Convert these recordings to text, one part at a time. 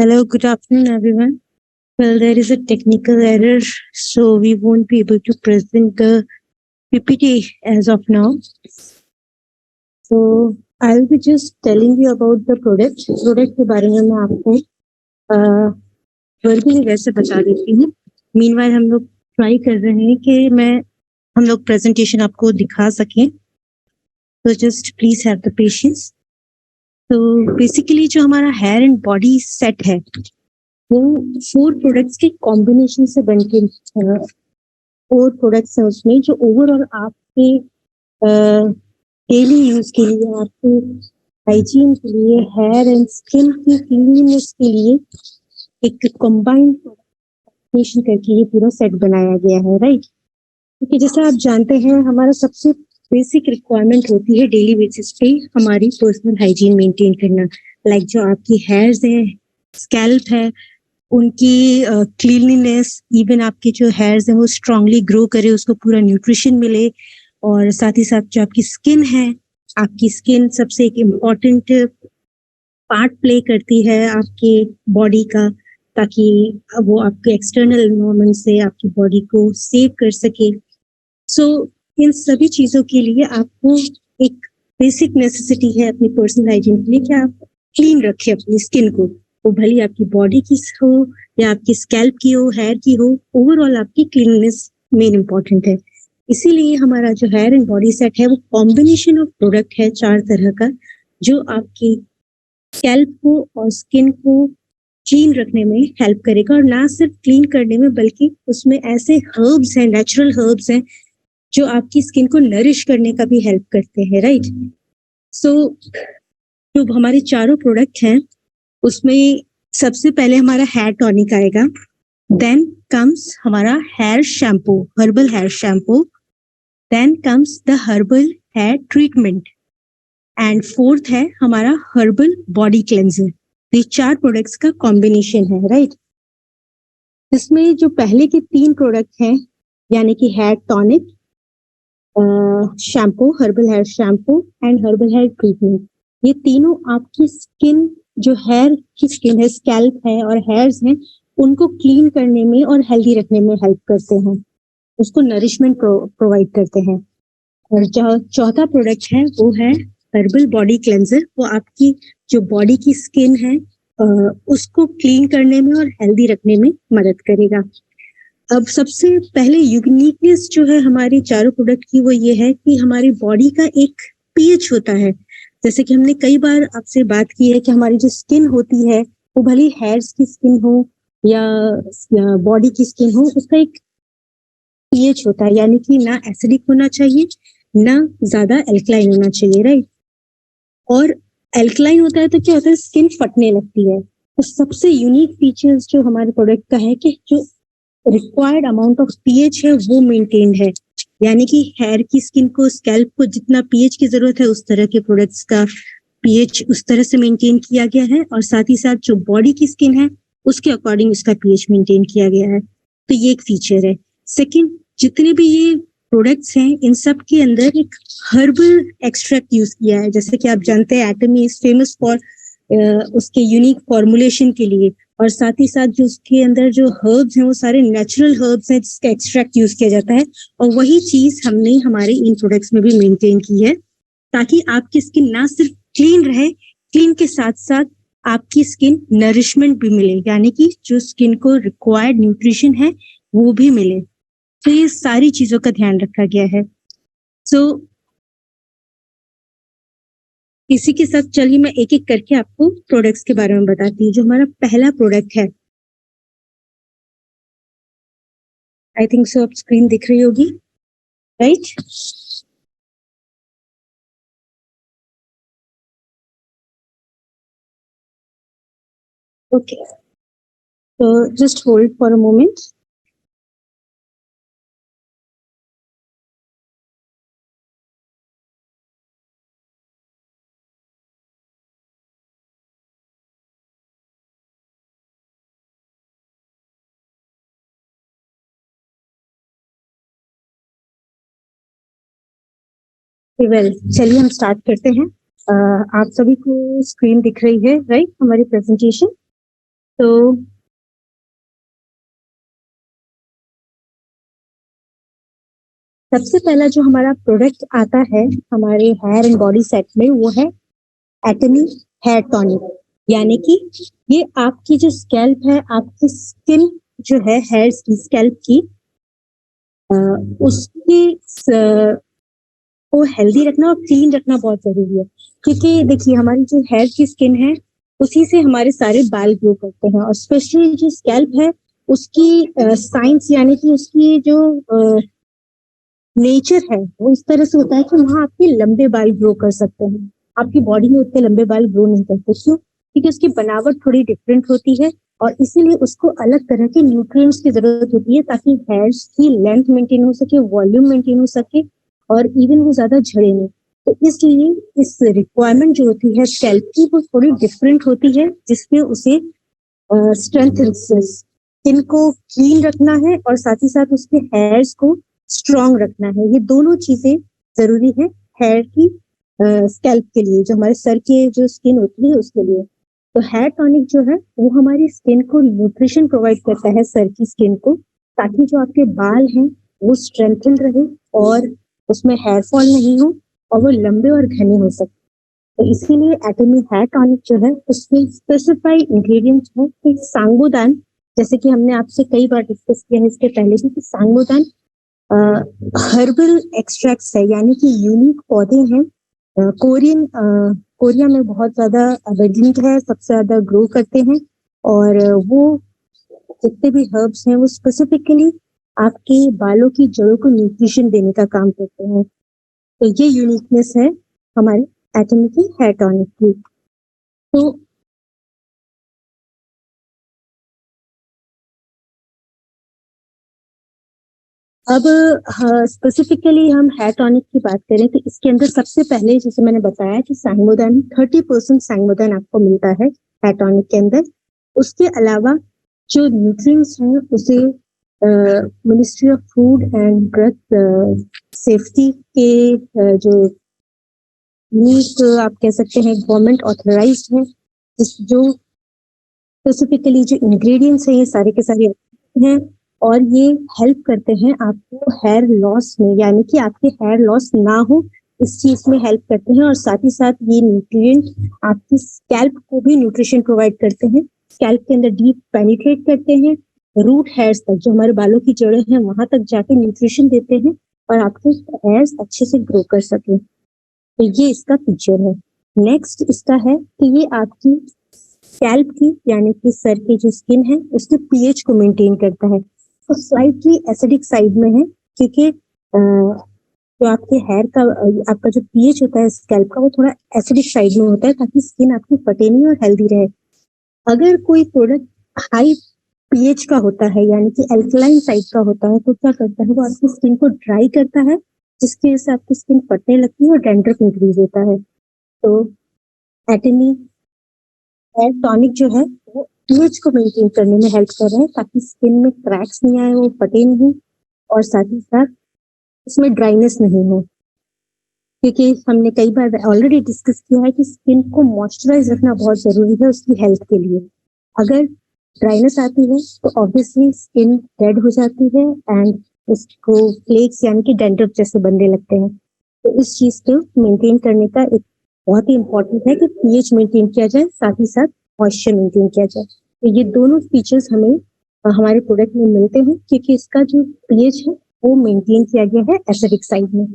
Hello, good afternoon, everyone. Well, there is a technical error, so we won't be able to present the PPT as of now. So I'll be just telling you about the product. Product के बारे में मैं आपको verbally वैसे बता देती हूँ. Meanwhile हम लोग ट्राई कर रहे हैं कि हम लोग प्रेजेंटेशन आपको दिखा सकें. तो just please have the patience. तो बेसिकली जो हमारा हेयर एंड बॉडी सेट है वो 4 प्रोडक्ट्स के कॉम्बिनेशन से बनके 4 प्रोडक्ट्स हैं उसमें जो ओवरऑल आपके डेली यूज के लिए, आपके हाइजीन के लिए, हेयर एंड स्किन की क्लीननेस के लिए एक कंबाइंड कॉम्बिनेशन करके ये पूरा सेट बनाया गया है, राइट. क्योंकि जैसा आप जानते हैं हमारा सबसे बेसिक रिक्वायरमेंट होती है डेली बेसिस पे हमारी पर्सनल हाइजीन मेंटेन करना. लाइक जो आपकी हेयर्स है, स्कैल्प है, उनकी क्लीनलीनेस, इवन आपके जो हेयर्स हैं वो स्ट्रांगली ग्रो करे, उसको पूरा न्यूट्रिशन मिले. और साथ ही साथ जो आपकी स्किन है, आपकी स्किन सबसे एक इम्पॉर्टेंट पार्ट प्ले करती है आपके बॉडी का, ताकि वो आपके एक्सटर्नल एनवायरनमेंट से आपकी बॉडी को सेव कर सके. सो इन सभी चीजों के लिए आपको एक बेसिक नेसेसिटी है अपनी पर्सनल हाइजीन के लिए कि आप क्लीन रखें अपनी स्किन को. वो भले आपकी बॉडी की हो या आपकी स्कैल्प की हो, हेयर की हो, ओवरऑल आपकी क्लीननेस मेन इम्पॉर्टेंट है. इसीलिए हमारा जो हेयर एंड बॉडी सेट है वो कॉम्बिनेशन ऑफ प्रोडक्ट है 4 तरह का, जो आपकी स्कैल्प को और स्किन को क्लीन रखने में हेल्प करेगा. और ना सिर्फ क्लीन करने में बल्कि उसमें ऐसे हर्ब्स हैं, नेचुरल हर्ब्स हैं जो आपकी स्किन को नरिश करने का भी हेल्प करते हैं, राइट. सो जो हमारे चारों प्रोडक्ट हैं उसमें सबसे पहले हमारा हेयर टॉनिक आएगा. देन कम्स हमारा hair shampoo, herbal hair shampoo. Then comes the herbal hair treatment and fourth है हमारा हर्बल बॉडी क्लेंजर. ये 4 प्रोडक्ट्स का कॉम्बिनेशन है, राइट. इसमें जो पहले के 3 प्रोडक्ट हैं यानी कि hair tonic, shampoo, herbal hair shampoo and herbal hair treatment, ये तीनों आपकी स्किन, जो हेयर की स्किन है, स्कैल्प है और हेयर्स हैं, उनको क्लीन करने में और हेल्दी रखने में हेल्प करते हैं, उसको नरिशमेंट प्रोवाइड करते हैं. और जो चौथा प्रोडक्ट है वो है हर्बल बॉडी क्लेंजर. वो आपकी जो बॉडी की स्किन है उसको क्लीन करने में और हेल्दी रखने में मदद करेगा. अब सबसे पहले यूनिकनेस जो है हमारी चारों प्रोडक्ट की वो ये है कि हमारी बॉडी का एक पीएच होता है. जैसे कि हमने कई बार आपसे बात की है कि हमारी जो स्किन होती है वो भले हेयर्स की स्किन हो या बॉडी की स्किन हो, उसका एक पीएच होता है, यानी कि ना एसिडिक होना चाहिए ना ज्यादा एल्कलाइन होना चाहिए, राइट. और एल्कलाइन होता है तो क्या होता है, स्किन फटने लगती है. तो सबसे यूनिक फीचर्स जो हमारे प्रोडक्ट का है कि जो रिक्वायर्ड अमाउंट ऑफ पीएच है वो मेंटेन्ड है, यानी कि हेयर की स्किन को, स्कैल्प को जितना पीएच की जरूरत है उस तरह के प्रोडक्ट्स का पीएच उस तरह से मेंटेन किया गया है. और साथ ही साथ जो बॉडी की स्किन है उसके अकॉर्डिंग उसका पीएच मेंटेन किया गया है. तो ये एक फीचर है. सेकेंड, जितने भी ये प्रोडक्ट्स हैं इन सब के अंदर एक हर्बल एक्सट्रैक्ट यूज किया है. जैसे कि आप जानते हैं एटमी इज फेमस फॉर उसके यूनिक फॉर्मुलेशन के लिए, और साथ ही साथ जो उसके अंदर जो हर्ब्स हैं वो सारे नेचुरल हर्ब्स हैं जिसका एक्सट्रैक्ट यूज किया जाता है. और वही चीज हमने हमारे इन प्रोडक्ट्स में भी मेंटेन की है, ताकि आपकी स्किन ना सिर्फ क्लीन रहे, क्लीन के साथ साथ आपकी स्किन नरिशमेंट भी मिले, यानी कि जो स्किन को रिक्वायर्ड न्यूट्रिशन है वो भी मिले. तो ये सारी चीजों का ध्यान रखा गया है. सो इसी के साथ चलिए मैं एक एक करके आपको प्रोडक्ट्स के बारे में बताती हूँ. जो हमारा पहला प्रोडक्ट है, आई थिंक सो आप स्क्रीन दिख रही होगी, राइट. ओके, तो just hold for a moment. Well, चलिए हम स्टार्ट करते हैं. आप सभी को स्क्रीन दिख रही है, राइट, हमारी प्रेजेंटेशन. तो सबसे पहला जो हमारा प्रोडक्ट आता है हमारे हेयर एंड बॉडी सेट में वो है एटमी हेयर टॉनिक, यानी कि ये आपकी जो स्कैल्प है, आपकी स्किन जो है हेयर की स्कैल्प की उसकी को हेल्दी रखना और क्लीन रखना बहुत जरूरी है। क्योंकि देखिए हमारी जो हेयर की स्किन है उसी से हमारे सारे बाल ग्रो करते हैं, और स्पेशली जो स्कैल्प है उसकी साइंस यानी कि उसकी जो नेचर है वो इस तरह से होता है कि वहाँ आपके लंबे बाल ग्रो कर सकते हैं। आपकी बॉडी में उतने लंबे बाल ग्रो नहीं करते, क्यों? क्योंकि उसकी बनावट थोड़ी डिफरेंट होती है और इसीलिए उसको अलग तरह के न्यूट्रिएंट्स की जरूरत होती है ताकि हेयर्स की लेंथ मेंटेन हो सके, वॉल्यूम मेंटेन हो सके और इवन वो ज्यादा झड़े नहीं। तो इसलिए इस रिक्वायरमेंट जो होती है स्कैल्प की वो थोड़ी डिफरेंट होती है, जिसमें उसे स्ट्रेंथ स्किन को क्लीन रखना है और साथ ही साथ उसके हेयर्स को स्ट्रॉन्ग रखना है। ये दोनों चीजें जरूरी है हेयर की स्कैल्प के लिए, जो हमारे सर के जो स्किन होती है उसके लिए। तो हेयर टॉनिक जो है वो हमारी स्किन को न्यूट्रिशन प्रोवाइड करता है, सर की स्किन को, ताकि जो आपके बाल हैं वो स्ट्रेंथन रहे और उसमें हेयर फॉल नहीं हो और वो लंबे और घने हो सके। तो इसीलिए एटमी हेयर टॉनिक जो है उसमें स्पेसिफाइड इंग्रेडिएंट है कि सांगोदान, जैसे कि हमने आपसे कई बार डिस्कस किया है इसके पहले भी, कि सांगोदान हर्बल एक्सट्रैक्ट्स है, यानी कि यूनिक पौधे हैं। कोरिया में बहुत ज्यादा अवेलेबल है, सबसे ज्यादा ग्रो करते हैं और वो जितने भी हर्ब्स हैं वो स्पेसिफिकली आपके बालों की जड़ों को न्यूट्रिशन देने का काम करते हैं। तो ये यूनिकनेस है हमारे एटमी की हेयर टॉनिक की। तो अब स्पेसिफिकली हम हेयर टॉनिक की बात करें तो इसके अंदर सबसे पहले जैसे मैंने बताया कि सांगोदान 30% सांगोदान आपको मिलता है हेयर टॉनिक के अंदर। उसके अलावा जो न्यूट्रिएंट्स हैं उसे ministry of food and drug safety के जो नीक आप कह सकते हैं गवर्नमेंट ऑथराइज्ड है, जो स्पेसिफिकली जो इंग्रेडिएंट्स हैं ये सारे के सारे हैं और ये हेल्प करते हैं आपको हेयर लॉस में, यानी कि आपके हेयर लॉस ना हो इस चीज में हेल्प करते हैं। और साथ ही साथ ये न्यूट्रिएंट आपकी स्कैल्प को भी न्यूट्रिशन प्रोवाइड करते हैं, स्कैल्प के अंदर डीप पेनिट्रेट करते हैं, रूट हेयर्स तक जो हमारे बालों की जड़ें हैं वहां तक जाके न्यूट्रिशन देते हैं और आपके हेयर्स अच्छे से ग्रो कर सके। तो ये इसका फीचर है। नेक्स्ट इसका है कि ये आपकी स्कैल्प की यानी कि सर की जो स्किन है उसके पीएच को मेंटेन करता है। तो स्लाइटली एसिडिक साइड में है क्योंकि जो आपके हेयर का आपका जो पीएच होता है स्कैल्प का वो थोड़ा एसिडिक साइड में होता है ताकि स्किन आपकी फटे नहीं और हेल्दी रहे। अगर कोई प्रोडक्ट हाई पीएच का होता है यानी कि एल्कलाइन साइड का होता है तो क्या करता है वो आपकी स्किन को ड्राई करता है, जिसकी वजह से आपकी स्किन फटने लगती है और डैंड्रफ इंक्रीज होता है। तो एटमी हेयर टॉनिक जो है वो पीएच को मेंटेन करने में हेल्प कर रहा है ताकि स्किन में क्रैक्स नहीं आए, वो फटे नहीं और साथ ही साथ उसमें ड्राइनेस नहीं हो। क्योंकि हमने कई बार ऑलरेडी डिस्कस किया है कि स्किन को मॉइस्चराइज रखना बहुत जरूरी है उसकी हेल्थ के लिए। अगर ड्राइनेस आती है तो ऑब्वियसली स्किन डेड हो जाती है एंड उसको फ्लेक्स यानी कि डैंड्रफ जैसे बनने लगते हैं। तो इस चीज को मेंटेन करने का एक बहुत ही इंपॉर्टेंट है कि पीएच मेंटेन किया जाए, साथ ही साथ मॉइस्चर मेंटेन किया जाए। तो ये दोनों फीचर्स हमें हमारे प्रोडक्ट में मिलते हैं क्योंकि इसका जो पीएच है वो मेंटेन किया गया है एसिडिक साइड में।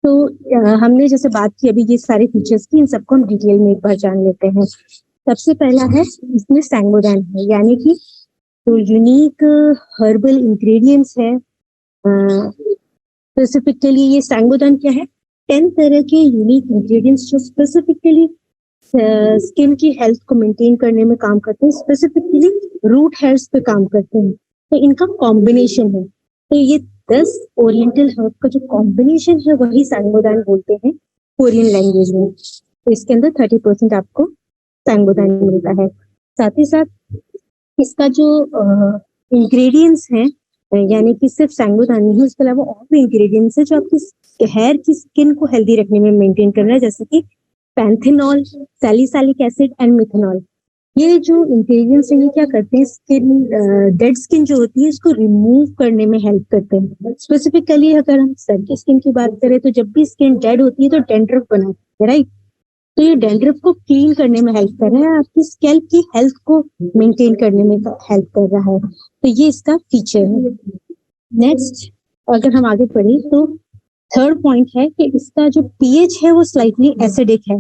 तो हमने जैसे बात की अभी ये सारे फीचर्स की, इन सबको हम डिटेल में एक बार जान लेते हैं। सबसे पहला है इसमें सांगोदान है, यानी कि तो यूनिक हर्बल इंग्रेडिएंट्स है। स्पेसिफिकली ये सांगोदान क्या है, 10 तरह के यूनिक इंग्रेडिएंट्स जो स्पेसिफिकली स्किन की हेल्थ को मेंटेन करने में काम करते हैं, स्पेसिफिकली रूट हेयर्स पे काम करते हैं। तो इनका कॉम्बिनेशन है। तो ये 10 ओरिएंटल हर्ब का जो कॉम्बिनेशन है वही सांगोदान बोलते हैं कोरियन लैंग्वेज में। तो इसके अंदर 30% आपको सांगोदान मिलता है। साथ ही साथ इसका जो इंग्रेडिएंट्स हैं यानी कि सिर्फ सांगोदान नहीं है, उसके अलावा और भी इंग्रेडिएंट्स है जो आपकी हेयर की स्किन को हेल्दी रखने में मेंटेन करना है, जैसे कि panthenol, salicylic acid and methanol. ये जो इंग्रेडिएंट्स है ये क्या करते हैं, स्किन डेड स्किन जो होती है इसको रिमूव करने में हेल्प करते हैं। स्पेसिफिकली अगर हम सर की स्किन की बात करें तो जब भी स्किन डेड होती है तो डेंड्रफ बनाती है, राइट। तो ये डेंड्रफ को क्लीन करने में हेल्प कर रहा है, आपकी स्कैल्प की हेल्थ को मेंटेन करने में हेल्प कर रहा है। तो ये इसका फीचर है। नेक्स्ट अगर हम आगे बढ़े तो थर्ड पॉइंट है कि इसका जो पीएच है वो स्लाइटली एसिडिक है,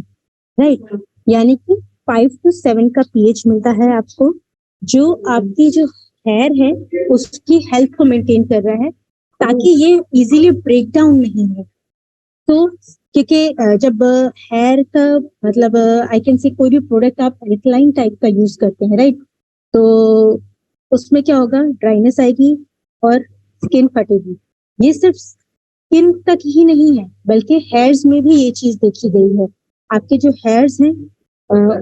राइट। यानी कि 5 to 7 का पीएच मिलता है आपको, जो आपकी जो हेयर है उसकी हेल्थ को मेंटेन कर रहा है, ताकि ये इजीली ब्रेक डाउन नहीं हो। तो क्योंकि जब हेयर का मतलब आई कैन से कोई भी प्रोडक्ट आप एल्कलाइन टाइप का यूज करते हैं, राइट, तो उसमें क्या होगा, ड्राइनेस आएगी और स्किन फटेगी। ये सिर्फ स्किन तक ही नहीं है बल्कि हेयर्स में भी ये चीज देखी गई है। आपके जो हेयर्स हैं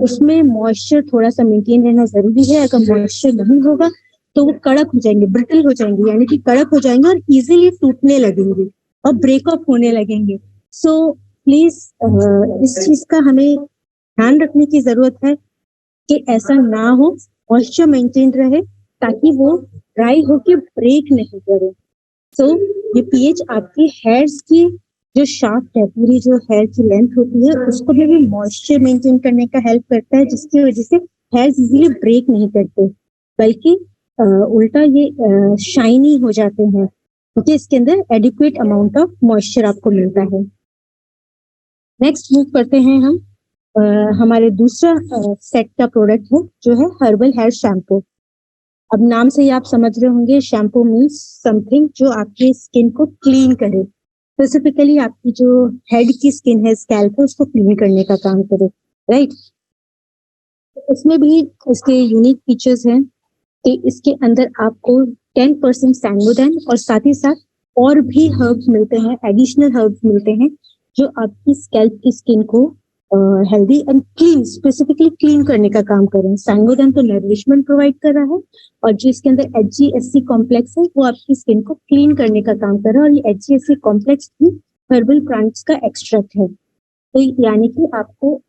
उसमें मॉइस्चर थोड़ा सा मेंटेन रहना जरूरी है। अगर मॉइस्चर नहीं होगा तो वो कड़क हो जाएंगे, ब्रिटल हो जाएंगे, यानी कि कड़क हो जाएंगे और इजीली टूटने लगेंगे और ब्रेकअप होने लगेंगे। सो प्लीज इस चीज का हमें ध्यान रखने की जरूरत है कि ऐसा ना हो, मॉइस्चर मेंटेन रहे ताकि वो ड्राई होके ब्रेक नहीं करे। सो ये पीएच आपकी हेयर्स की जो शाफ्ट है, पूरी जो हेयर की लेंथ होती है उसको भी मॉइस्चर मेंटेन करने का हेल्प करता है, जिसकी वजह से हेयर्स इजीली ब्रेक नहीं करते, बल्कि उल्टा ये शाइनी हो जाते हैं क्योंकि इसके अंदर एडिक्वेट अमाउंट ऑफ मॉइस्चर आपको मिलता है। नेक्स्ट मूव करते हैं हम हमारे दूसरा सेट का प्रोडक्ट है जो है हर्बल हेयर शैम्पू। अब नाम से ही आप समझ रहे होंगे, शैम्पू मीन्स समथिंग जो आपकी स्किन को क्लीन करे, स्पेसिफिकली आपकी जो हेड की स्किन है, स्कैल्प है, उसको क्लीन करने का काम करे, राइट। इसमें भी इसके यूनिक फीचर्स हैं कि इसके अंदर आपको 10% सैंगोडैन और साथ ही साथ और भी हर्ब्स मिलते हैं, एडिशनल हर्ब्स मिलते हैं जो आपकी स्कैल्प की स्किन को healthy and clean, specifically clean करने का काम कर रहे हैं। सैंगोडैन तो नरिशमेंट प्रोवाइड कर रहा है और जो इसके अंदर HGSC कॉम्प्लेक्स है वो आपकी स्किन को क्लीन करने का काम कर रहा है, और ये HGSC कॉम्प्लेक्स भी हर्बल प्लांट्स का एक्सट्रैक्ट है। तो यानी कि आपको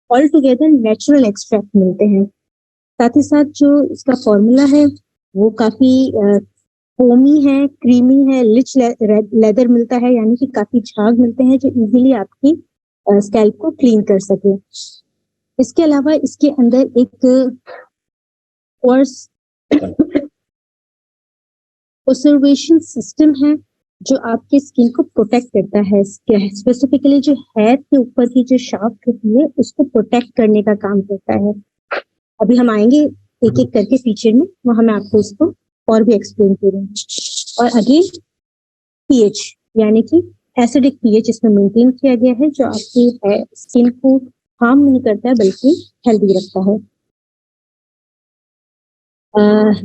ऑल टुगेदर नेचुरल एक्सट्रैक्ट मिलते हैं। साथ ही साथ जो इसका फॉर्मूला है वो काफी फोमी है, क्रीमी है, रिच लेदर मिलता है, यानी कि काफी झाग मिलते हैं जो इजीली आपकी स्कैल्प को क्लीन कर सके। इसके अलावा इसके अंदर एक ऑब्जर्वेशन सिस्टम है जो आपके स्किन को प्रोटेक्ट करता है, स्पेसिफिकली जो हेयर के ऊपर की जो शाफ्ट होती है उसको प्रोटेक्ट करने का काम करता है। अभी हम आएंगे एक एक करके फीचर में, वहां मैं आपको उसको और भी एक्सप्लेन करूंगी। और अगेन पीएच, यानी कि एसिडिक पीएच इसमें मेंटेन किया गया है जो आपकी स्किन को हार्म नहीं करता है बल्कि हेल्दी रखता है।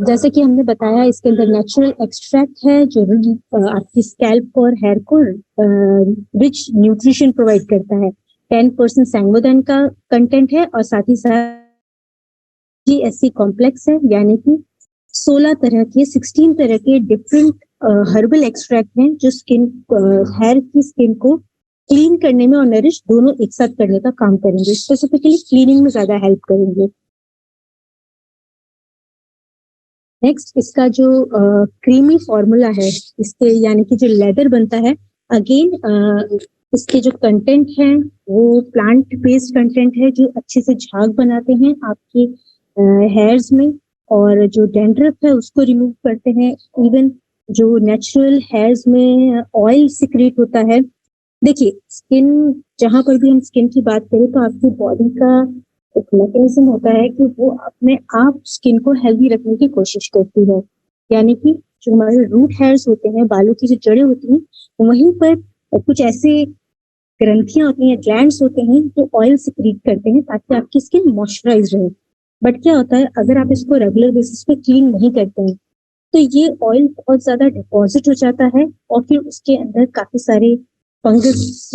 जैसे कि हमने बताया इसके अंदर नेचुरल एक्सट्रैक्ट है जो आपकी स्कैल्प और हेयर को रिच न्यूट्रिशन प्रोवाइड करता है। 10% सैंगोडैन का कंटेंट है और साथ ही साथ GSC कॉम्प्लेक्स है, यानी कि 16 तरह के डिफरेंट हर्बल एक्सट्रैक्ट हैं जो स्किन हेयर की स्किन को क्लीन करने में और नरिश दोनों एक साथ करने का काम करेंगे, स्पेसिफिकली क्लीनिंग में ज्यादा हेल्प करेंगे। नेक्स्ट इसका जो क्रीमी फॉर्मूला है इसके, यानी कि जो लेदर बनता है, अगेन इसके जो कंटेंट है वो प्लांट बेस्ड कंटेंट है जो अच्छे से झाग बनाते हैं आपकी हेयर्स में, और जो डैंड्रफ है उसको रिमूव करते हैं। इवन जो नेचुरल हेयर्स में ऑयल सिक्रेट होता है, देखिए स्किन, जहां पर भी हम स्किन की बात करें तो आपकी बॉडी का एक मैकेनिज्म होता है कि वो अपने आप स्किन को हेल्दी रखने की कोशिश करती है, यानी कि जो हमारे रूट हेयर्स होते हैं, बालों की जो जड़ें होती हैं, वहीं पर कुछ ऐसे ग्रंथियां होती हैं, ग्लैंड्स होते हैं जो ऑयल सिक्रीट करते हैं ताकि आपकी स्किन मॉइस्चराइज रहे। बट क्या होता है, अगर आप इसको रेगुलर बेसिस पे क्लीन नहीं करते हैं तो ये ऑयल बहुत ज्यादा डिपॉजिट हो जाता है और फिर उसके अंदर काफी सारे फंगस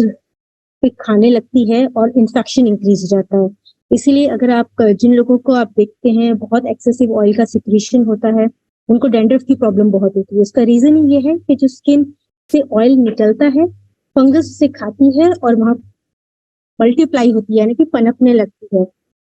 पे खाने लगती है और इन्फेक्शन इंक्रीज हो जाता है। इसीलिए अगर आप जिन लोगों को आप देखते हैं बहुत एक्सेसिव ऑयल का सिक्रीशन होता है, उनको डैंड्रफ की प्रॉब्लम बहुत होती है। उसका रीजन ही ये है कि जो स्किन से ऑयल निकलता है फंगस से खाती है और वहां मल्टीप्लाई होती है, यानी कि पनपने लगती है।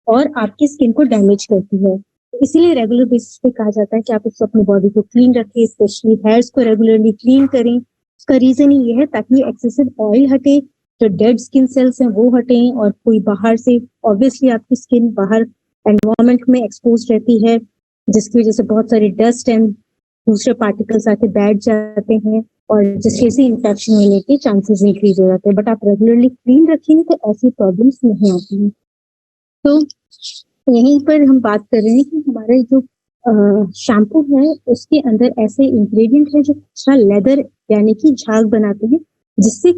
और आपकी स्किन को डैमेज करती है। इसीलिए रेगुलर बेसिस पे कहा जाता है कि आप उसको अपनी बॉडी को क्लीन रखें, स्पेशली हेयर्स को रेगुलरली क्लीन करें। उसका रीजन ही ये है ताकि एक्सेसिव ऑयल हटे, जो डेड स्किन सेल्स हैं वो हटें, और कोई बाहर से, ऑब्वियसली आपकी स्किन बाहर एनवायरमेंट में एक्सपोज रहती है, जिसकी वजह से बहुत सारी डस्ट एंड दूसरे पार्टिकल्स आके बैठ जाते हैं, और जिसकी वजह से इन्फेक्शन होने के चांसेस इंक्रीज हो जाते हैं। बट आप रेगुलरली क्लीन रखेंगे तो ऐसी प्रॉब्लम्स नहीं आती हैं। तो यहीं पर हम बात कर रहे हैं कि हमारे जो शैम्पू है उसके अंदर ऐसे इंग्रेडिएंट है जो अच्छा लेदर यानी कि झाग बनाते हैं, जिससे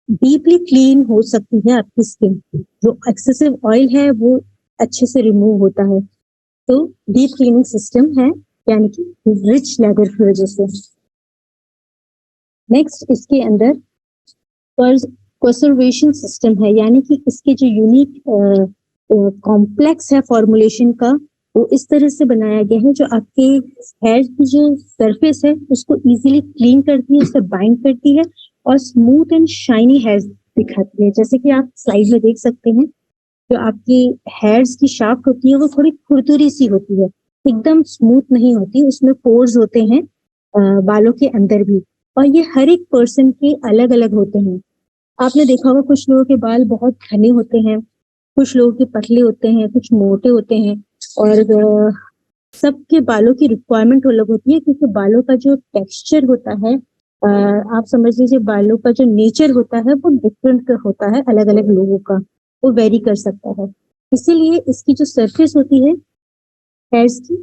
डीपली क्लीन हो सकती है आपकी स्किन। जो एक्सेसिव ऑयल है वो अच्छे से रिमूव होता है। तो डीप क्लीनिंग सिस्टम है, यानी कि रिच लेदर की वजह से। नेक्स्ट इसके अंदर कंजर्वेशन सिस्टम है, यानी कि इसके जो यूनिक कॉम्प्लेक्स है फॉर्मुलेशन का, वो इस तरह से बनाया गया है जो आपके हेयर की जो सरफेस है उसको इजीली क्लीन करती है, उससे बाइंड करती है और स्मूथ एंड शाइनी हेयर दिखाती है। जैसे कि आप स्लाइड में देख सकते हैं, जो आपकी हेयर्स की शाफ्ट होती है वो थोड़ी खुरदुरी सी होती है, एकदम स्मूथ नहीं होती, उसमें पोर्स होते हैं बालों के अंदर भी, और ये हर एक पर्सन के अलग अलग होते हैं। आपने देखा होगा कुछ लोगों के बाल बहुत घने होते हैं, कुछ लोगों के पतले होते हैं, कुछ मोटे होते हैं, और सबके बालों की रिक्वायरमेंट अलग होती है, क्योंकि बालों का जो टेक्सचर होता है, आप समझ लीजिए बालों का जो नेचर होता है वो डिफरेंट होता है अलग अलग लोगों का, वो वेरी कर सकता है। इसीलिए इसकी जो सरफेस होती है हेयर्स की,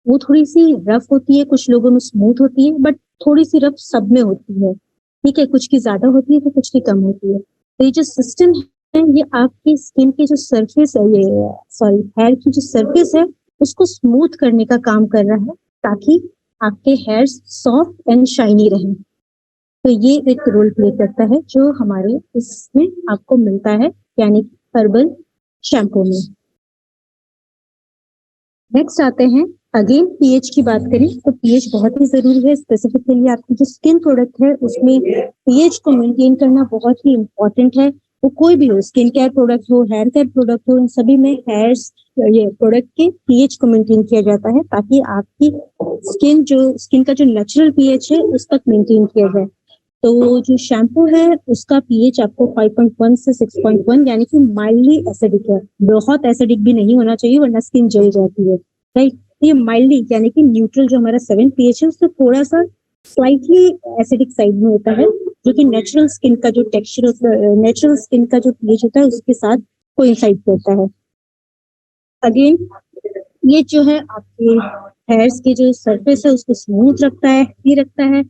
वो थोड़ी सी रफ होती है, कुछ लोगों में स्मूथ होती है, बट थोड़ी सी रफ सब में होती है। ठीक है, कुछ की ज्यादा होती है तो कुछ की कम होती है। तो ये जो सिस्टम है ये आपकी स्किन की जो सरफेस है, ये सॉरी हेयर की जो सरफेस है उसको स्मूथ करने का काम कर रहा है, ताकि आपके हेयर सॉफ्ट एंड शाइनी रहें। तो ये एक रोल प्ले करता है जो हमारे इसमें आपको मिलता है, यानी हर्बल शैम्पू में। नेक्स्ट आते हैं, अगेन पीएच की बात करें तो पीएच बहुत ही जरूरी है, स्पेसिफिकली आपकी जो स्किन प्रोडक्ट है उसमें पीएच को मेंटेन करना बहुत ही इम्पोर्टेंट है। वो कोई भी हो, स्किन केयर प्रोडक्ट हो, हेयर केयर प्रोडक्ट हो, इन सभी में हेयर्स ये प्रोडक्ट के पीएच को मेंटेन किया जाता है, ताकि आपकी स्किन का जो नेचुरल पीएच है उस तक मेंटेन किया जाए। तो जो शैम्पू है उसका पीएच आपको 5.1 से 6.1 यानी कि माइल्डली एसिडिक है, बहुत एसिडिक भी नहीं होना चाहिए वरना स्किन जल जाती है, राइट। ये माइल्डली यानी कि न्यूट्रल जो हमारा 7 पीएच है उससे थोड़ा सा स्लाइटली एसिडिक साइड में होता है, जो कि नेचुरल स्किन का जो टेक्सचर, नेचुरल स्किन का जो पीएच होता है उसके साथ कोइंसाइड करता है। अगेन ये जो है आपके हेयर्स की जो सरफेस है उसको स्मूथ रखता है, हेल्दी रखता है,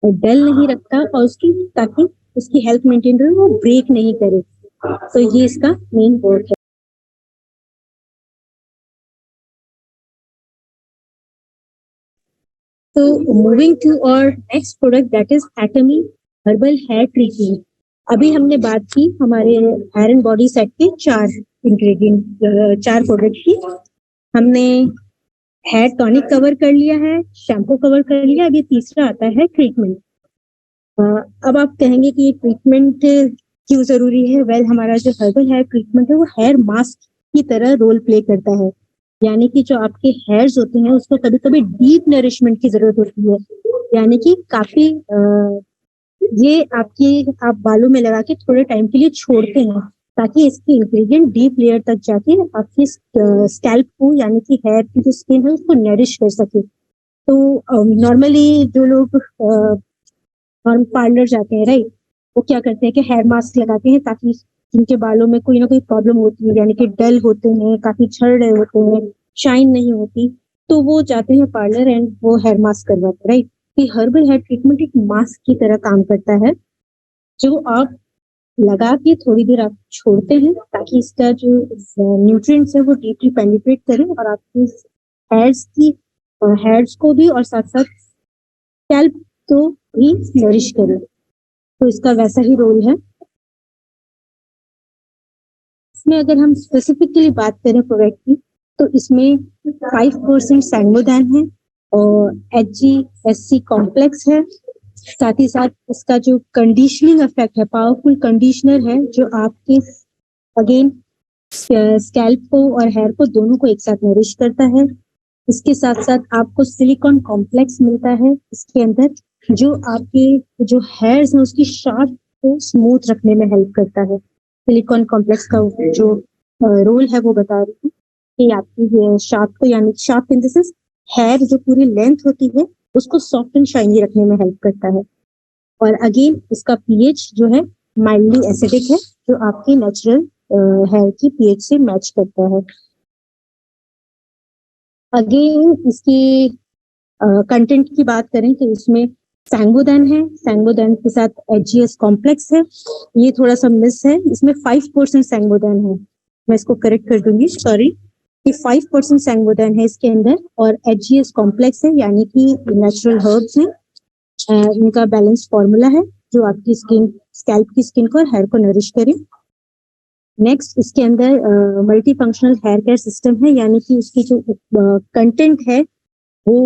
डल नहीं रखता, और उसकी ताकि उसकी हेल्थ मेंटेन रहे, वो ब्रेक नहीं करे। तो ये इसका मेन वर्क है। तो moving to our next product that is Atomy herbal hair treatment. अभी हमने बात की हमारे हेयर एंड बॉडी सेट के 4 इंग्रेडिएंट, 4 प्रोडक्ट की। हमने हेयर टॉनिक कवर कर लिया है, शैम्पू कवर कर लिया, अभी तीसरा आता है ट्रीटमेंट। अब आप कहेंगे कि ये ट्रीटमेंट क्यों जरूरी है? वेल, हमारा जो हर्बल हेयर ट्रीटमेंट है वो हेयर मास्क की तरह रोल प्ले करता है, यानी कि जो आपके हेयर्स होते हैं उसको कभी कभी डीप नरिशमेंट की जरूरत होती है, यानी कि काफी ये आप बालों में लगा के थोड़े टाइम के लिए छोड़ते हैं, ताकि इसके इंग्रेडिएंट डीप लेयर तक जाके आपकी स्कैल्प को यानी कि हेयर की जो स्किन है उसको नरिश कर सके। तो नॉर्मली जो लोग और पार्लर जाते हैं, राइट, वो क्या करते हैं कि हेयर मास्क लगाते हैं, ताकि जिनके बालों में कोई ना कोई प्रॉब्लम होती है, यानी कि डल होते हैं, काफी झड़ रहे होते हैं, शाइन नहीं होती, तो वो जाते हैं पार्लर एंड वो हेयर मास्क करवाते हैं, राइट। कि हर्बल हेयर ट्रीटमेंट एक मास्क की तरह काम करता है, जो आप लगा के थोड़ी देर आप छोड़ते हैं, ताकि इसका जो न्यूट्रिएंट्स है वो डीपली पेनिट्रेट करें और आपकी हेयर्स को भी और साथ साथ स्कैल्प को भी नरिश करें। तो इसका वैसा ही रोल है। इसमें अगर हम स्पेसिफिकली बात करें प्रोडक्ट की, तो इसमें 5% सैंगोदान है और HGSC कॉम्प्लेक्स है। साथ ही साथ इसका जो कंडीशनिंग इफेक्ट है, पावरफुल कंडीशनर है, जो आपके अगेन स्कैल्प को और हेयर को दोनों को एक साथ नरिश करता है। इसके साथ साथ आपको सिलिकॉन कॉम्प्लेक्स मिलता है इसके अंदर, जो आपके जो हेयर्स हैं उसकी शाफ्ट को स्मूथ रखने में हेल्प करता है। सिलिकॉन कॉम्प्लेक्स का जो रोल है वो बता रही हूँ कि आपकी शाफ्ट को, यानी shaft in the sense hair जो पूरी लेंथ होती है उसको सॉफ्ट एंड शाइनी रखने में हेल्प करता है। और अगेन इसका पीएच जो है माइल्डली एसिडिक है, जो आपकी नेचुरल हेयर की पीएच से मैच करता है। अगेन इसकी कंटेंट की बात करें तो इसमें सैंगोदैन है, सैंगोदैन के साथ एचजीएस कॉम्प्लेक्स है, ये थोड़ा सा मिस है, इसमें 5% सैंगोदैन है, मैं इसको करेक्ट कर दूंगी, सॉरी, कि 5% सैंगोदैन है इसके अंदर, और एचजीएस कॉम्प्लेक्स है, यानी कि नेचुरल हर्ब्स हैं, इनका बैलेंस फॉर्मूला है जो आपकी स्किन, स्कैल्प की स्किन को और हेयर को नरिश करे। नेक्स्ट इसके अंदर multi functional hair care system है, यानी कि उसकी जो कंटेंट है वो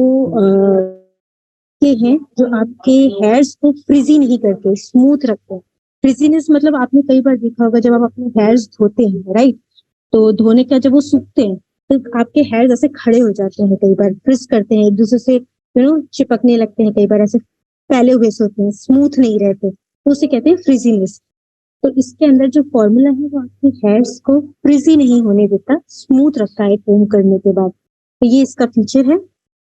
के हैं जो आपके हेयर्स को फ्रिजी नहीं करते, स्मूथ रखते हैं। फ्रिजीनेस मतलब आपने कई बार देखा होगा जब आप अपने हेयर्स धोते हैं, राइट, तो धोने का जब वो सूखते हैं तो आपके हेयर्स ऐसे खड़े हो जाते हैं, कई बार फ्रिज करते हैं, एक दूसरे से चिपकने लगते हैं, कई बार ऐसे फैले हुए से होते हैं, स्मूथ नहीं रहते, तो उसे कहते हैं फ्रिजीनेस। तो इसके अंदर जो फॉर्मूला है वो आपके हेयर्स को फ्रिजी नहीं होने देता, स्मूथ रखता है कोम करने के बाद। तो ये इसका फीचर है,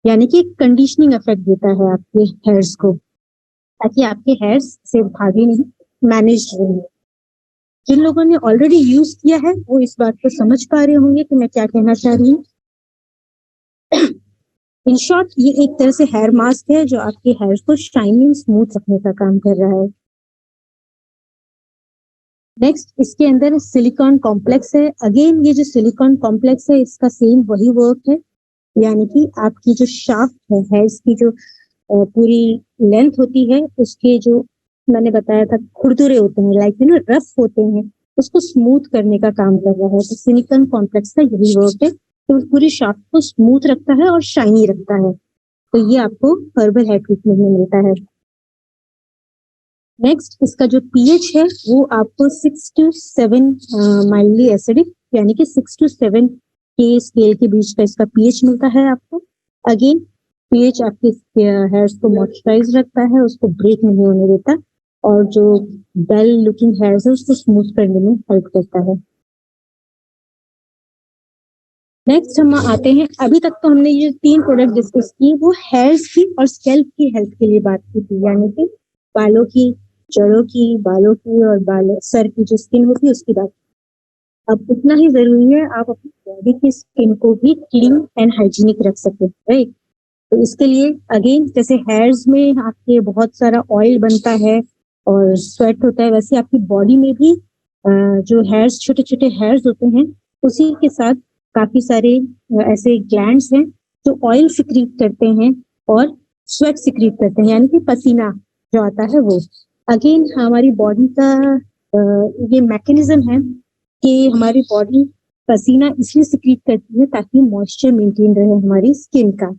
यानी कि कंडीशनिंग इफेक्ट देता है आपके हेयर्स को, ताकि आपके हेयर्स से भागे नहीं, मैनेज रहे। जिन लोगों ने ऑलरेडी यूज किया है वो इस बात को समझ पा रहे होंगे कि मैं क्या कहना चाह रही हूँ। इन शॉर्ट ये एक तरह से हेयर मास्क है जो आपके हेयर्स को शाइनी स्मूथ रखने का काम कर रहा है। नेक्स्ट इसके अंदर सिलिकॉन कॉम्प्लेक्स है। अगेन ये जो सिलिकॉन कॉम्प्लेक्स है इसका सेम वही वर्क है, यानी कि आपकी जो शाफ्ट है, हेयर्स की जो पूरी लेंथ होती है, उसके जो मैंने बताया था खुरदुरे होते हैं, लाइक रफ होते हैं, उसको स्मूथ करने का काम कर रहा है। तो सिलिकॉन कॉम्प्लेक्स का यही वर्क है, तो पूरी शाफ्ट को स्मूथ रखता है और शाइनी रखता है। तो ये आपको हर्बल हेयर ट्रीटमेंट में मिलता है। नेक्स्ट इसका जो पीएच है वो आपको 6 to 7 माइल्डली एसिडिक, यानी कि 6 to 7 के स्केल के बीच का इसका पीएच मिलता है आपको। अगेन पीएच आपके हेयर्स को मॉइस्चराइज रखता है, उसको ब्रेक नहीं होने देता, और जो डल लुकिंग हेयर्स है उसको स्मूथ करने में हेल्प करता है। नेक्स्ट हम आते हैं, अभी तक तो हमने ये 3 प्रोडक्ट डिस्कस किए वो हेयर्स की और स्कैल्प की हेल्थ के लिए बात की थी, यानी कि बालों की, जड़ों की, बालों की और बालों सर की जो स्किन होती है उसकी बात। अब उतना ही जरूरी है आप अपनी बॉडी की स्किन को भी क्लीन एंड हाइजीनिक रख सके, राइट। तो इसके लिए अगेन जैसे हेयर्स में आपके बहुत सारा ऑयल बनता है और स्वेट होता है, वैसे आपकी बॉडी में भी जो हेयर्स, छोटे छोटे हेयर्स होते हैं, उसी के साथ काफी सारे ऐसे ग्लैंड्स हैं जो ऑयल सिक्रीट करते हैं और स्वेट सिक्रीट करते हैं, यानी कि पसीना जो आता है वो। अगेन हमारी बॉडी का ये मैकेनिज्म है कि हमारी बॉडी पसीना इसलिए सिक्रीट करती है ताकि मॉइस्चर मेंटेन रहे हमारी स्किन का,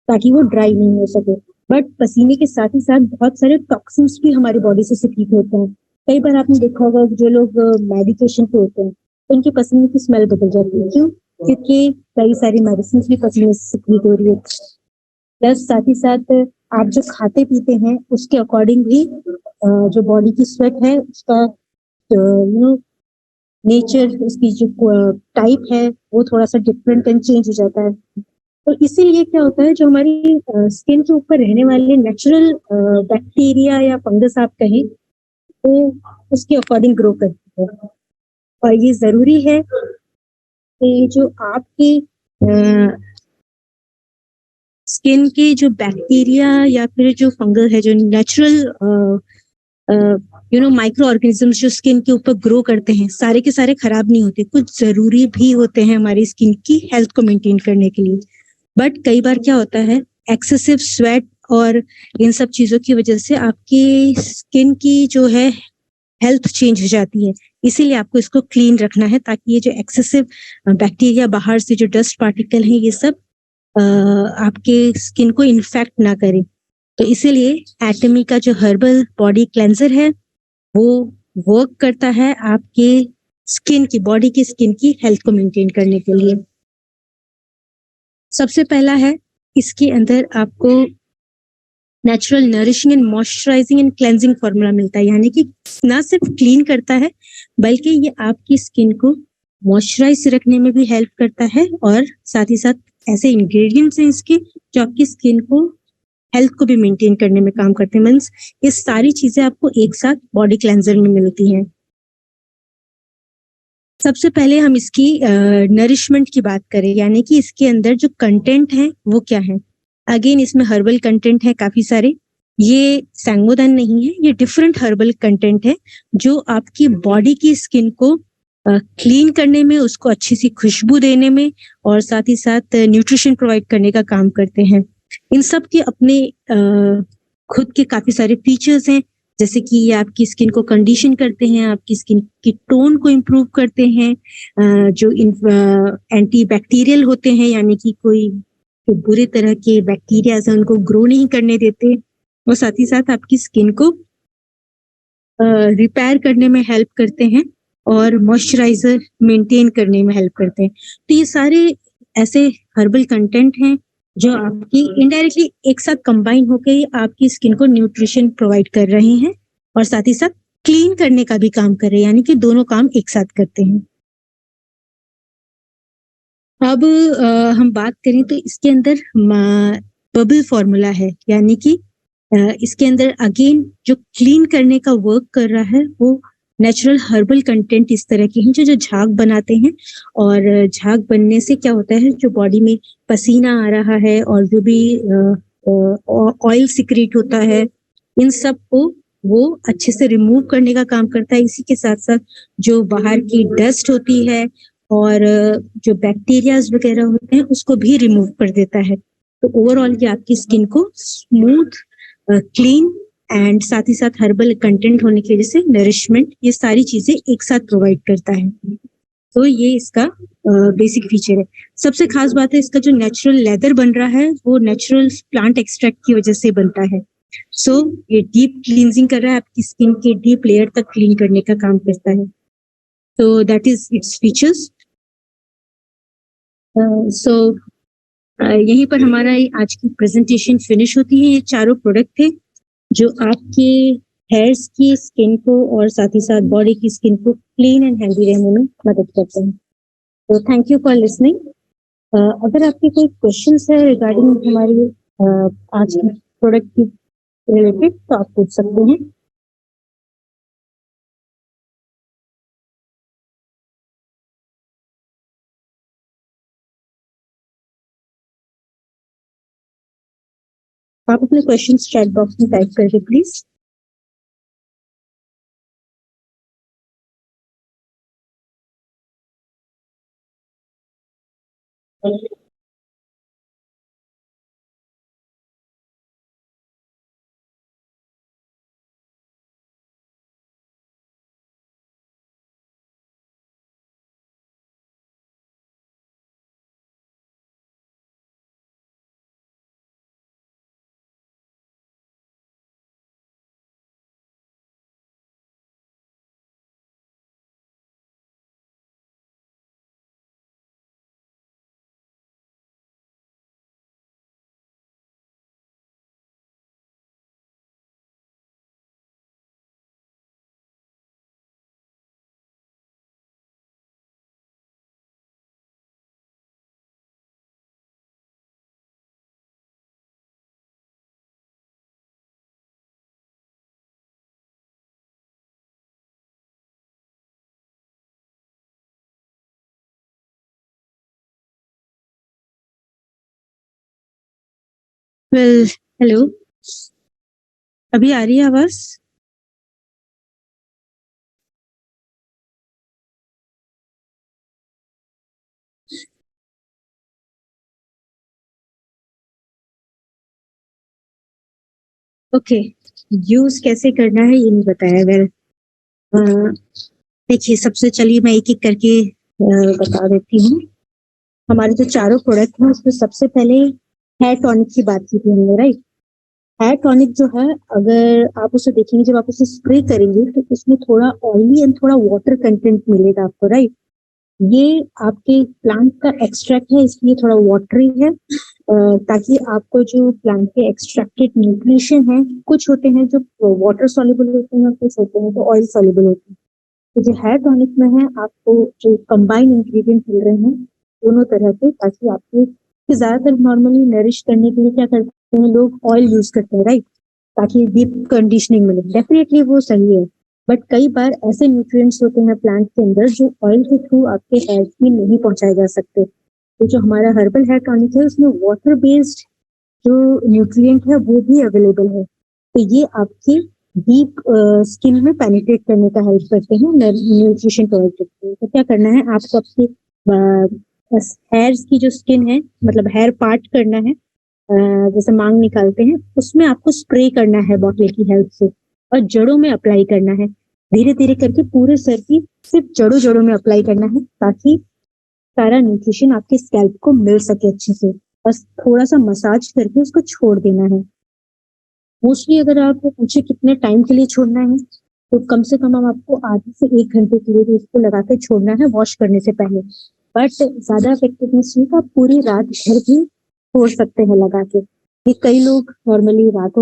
ताकि वो ड्राई नहीं हो सके। बट पसीने के साथ ही साथ बहुत सारे टॉक्सिन्स भी हमारी बॉडी से सिक्रीट होते हैं। कई बार आपने देखा होगा जो लोग मेडिकेशन पे होते हैं उनके पसीने की स्मेल बदल जाती है, क्यों? क्योंकि कई सारी मेडिसिन भी पसीने से सिक्रीट हो रही है। प्लस साथ ही साथ आप जो खाते पीते हैं उसके अकॉर्डिंग भी जो बॉडी की स्वेट है उसका नेचर, उसकी जो टाइप है वो थोड़ा सा डिफरेंट एंड चेंज हो जाता है। तो इसीलिए क्या होता है, जो हमारी स्किन के ऊपर रहने वाले नेचुरल बैक्टीरिया या फंगस आप कहें, वो उसके अकॉर्डिंग ग्रो करती है। और ये जरूरी है कि जो आपकी स्किन के जो बैक्टीरिया या फिर जो फंगस है, जो नेचुरल माइक्रो ऑर्गेनिजम्स जो स्किन के ऊपर ग्रो करते हैं, सारे के सारे खराब नहीं होते, कुछ जरूरी भी होते हैं हमारी स्किन की हेल्थ को मेंटेन करने के लिए। बट कई बार क्या होता है, एक्सेसिव स्वेट और इन सब चीजों की वजह से आपकी स्किन की जो है हेल्थ चेंज हो जाती है। इसीलिए आपको इसको क्लीन रखना है, ताकि ये जो एक्सेसिव बैक्टीरिया, बाहर से जो डस्ट पार्टिकल है, ये सब आपके स्किन को इन्फेक्ट ना करे। तो इसीलिए एटमी का जो हर्बल बॉडी क्लेंजर है वो वर्क करता है आपके स्किन की, बॉडी की स्किन की हेल्थ को मेंटेन करने के लिए। सबसे पहला है, इसके अंदर आपको natural nourishing and moisturising and cleansing formula मिलता है, यानी कि ना सिर्फ क्लीन करता है बल्कि ये आपकी स्किन को मॉइस्चराइज रखने में भी हेल्प करता है, और साथ ही साथ ऐसे इंग्रेडिएंट्स हैं इसके जो आपकी स्किन को हेल्थ को भी मेंटेन करने में काम करते हैं। मीन्स ये सारी चीजें आपको एक साथ बॉडी क्लेंजर में मिलती हैं। सबसे पहले हम इसकी नरिशमेंट की बात करें, यानी कि इसके अंदर जो कंटेंट है वो क्या है। अगेन इसमें हर्बल कंटेंट है काफी सारे, ये सैंगोदान नहीं है, ये डिफरेंट हर्बल कंटेंट है जो आपकी बॉडी की स्किन को क्लीन करने में, उसको अच्छी सी खुशबू देने में और साथ ही साथ न्यूट्रिशन प्रोवाइड करने का काम करते हैं। इन सब के अपने खुद के काफी सारे फीचर्स हैं, जैसे कि ये आपकी स्किन को कंडीशन करते हैं, आपकी स्किन की टोन को इम्प्रूव करते हैं, जो एंटी बैक्टीरियल होते हैं, यानी कि कोई जो बुरे तरह के बैक्टीरिया हैं उनको ग्रो नहीं करने देते, और साथ ही साथ आपकी स्किन को रिपेयर करने में हेल्प करते हैं और मॉइस्चराइजर मेंटेन करने में हेल्प करते हैं। तो ये सारे ऐसे हर्बल कंटेंट हैं जो आपकी इनडायरेक्टली एक साथ कंबाइन होकर आपकी स्किन को न्यूट्रिशन प्रोवाइड कर रहे हैं और साथ ही साथ क्लीन करने का भी काम कर रहे हैं, यानी कि दोनों काम एक साथ करते हैं। अब हम बात करें तो इसके अंदर बबल फॉर्मूला है, यानी कि इसके अंदर अगेन जो क्लीन करने का वर्क कर रहा है वो नेचुरल हर्बल कंटेंट इस तरह के हैं जो झाग बनाते हैं, और झाग बनने से क्या होता है, जो बॉडी में पसीना आ रहा है और जो भी ऑयल सिक्रेट होता है, इन सब को वो अच्छे से रिमूव करने का काम करता है। इसी के साथ साथ जो बाहर की डस्ट होती है और जो बैक्टीरियाज वगैरह होते हैं उसको भी रिमूव कर देता है। तो ओवरऑल ये आपकी स्किन को स्मूथ, क्लीन एंड साथ ही साथ हर्बल कंटेंट होने की वजह से नरिशमेंट, ये सारी चीजें एक साथ प्रोवाइड करता है। तो ये इसका बेसिक फीचर है। सबसे खास बात है इसका जो नेचुरल लेदर बन रहा है वो नेचुरल प्लांट एक्सट्रैक्ट की वजह से बनता है। सो ये डीप क्लींजिंग कर रहा है, आपकी स्किन के डीप लेयर तक क्लीन करने का काम करता है। तो दैट इज इट्स फीचर्स। सो यहीं पर हमारा आज की प्रेजेंटेशन फिनिश होती है। ये चारों प्रोडक्ट थे जो आपके हेयर्स की स्किन को और साथ ही साथ बॉडी की स्किन को क्लीन एंड हेल्दी रहने में मदद करते हैं। तो थैंक यू फॉर लिसनिंग। अगर आपके कोई क्वेश्चंस है रिगार्डिंग हमारी आज की प्रोडक्ट की रिलेटेड तो आप पूछ सकते हैं। आप अपने क्वेश्चंस चैट बॉक्स में टाइप करके प्लीज। वेल, हेलो, अभी आ रही है आवाज? ओके, यूज कैसे करना है ये नहीं बताया। वेल, देखिए सबसे चलिए मैं एक एक करके बता देती हूँ। हमारे जो चारों प्रोडक्ट हैं उसमें सबसे पहले हेयर टॉनिक की बात की थी हमने, राइट। हेयर टॉनिक जो है, अगर आप उसे देखेंगे, जब आप उसे स्प्रे करेंगे तो उसमें थोड़ा ऑयली एंड थोड़ा वाटर कंटेंट मिलेगा आपको, राइट? ये आपके प्लांट का एक्सट्रैक्ट है, इसलिए थोड़ा वाटरी है, ताकि आपको जो प्लांट के एक्सट्रैक्टेड न्यूट्रिशन है, कुछ होते हैं जो वाटर सॉल्युबल होते हैं, कुछ होते हैं जो ऑयल सॉल्युबल होते हैं। तो जो हेयर टॉनिक में है, आपको जो कंबाइन इंग्रेडिएंट मिल रहे हैं दोनों तरह के, ताकि आपको ज्यादातर नॉर्मली नरिश करने के लिए क्या करते हैं लोग, ऑयल यूज करते हैं, राइट? ताकि डीप कंडीशनिंग मिले, डेफिनेटली वो सही है। बट कई बार ऐसे न्यूट्रिएंट्स होते हैं प्लांट के अंदर जो ऑयल के थ्रू आपके हेयर में नहीं पहुंचाए जा सकते। तो जो हमारा हर्बल हेयर टॉनिक है उसमें वाटर बेस्ड जो न्यूट्रिएंट है वो भी अवेलेबल है। तो ये आपकी डीप स्किन में पेनिट्रेट करने का हेल्प करते हैं, न्यूट्रिशन प्रोवाइड करते हैं। तो क्या करना है आपको, आपके हेयर्स की जो स्किन है, मतलब हेयर पार्ट करना है, जैसे मांग निकालते हैं, उसमें आपको स्प्रे करना है बॉटल की हेल्प से, और जड़ों में अप्लाई करना है। धीरे धीरे करके पूरे सर की सिर्फ जड़ों जड़ों में अप्लाई करना है, ताकि सारा न्यूट्रिशन आपके स्कैल्प को मिल सके अच्छे से। बस थोड़ा सा मसाज करके उसको छोड़ देना है। मोस्टली अगर आपको पूछे कितने टाइम के लिए छोड़ना है, तो कम से कम हम आपको आधे से 1 घंटे के लिए तो इसको लगा के छोड़ना है वॉश करने से पहले। बट ज्यादा इफेक्टिवनेस चाहिए तो आप पूरी रात भर भी छोड़ सकते हैं लगा के। ये कई लोग नॉर्मली रात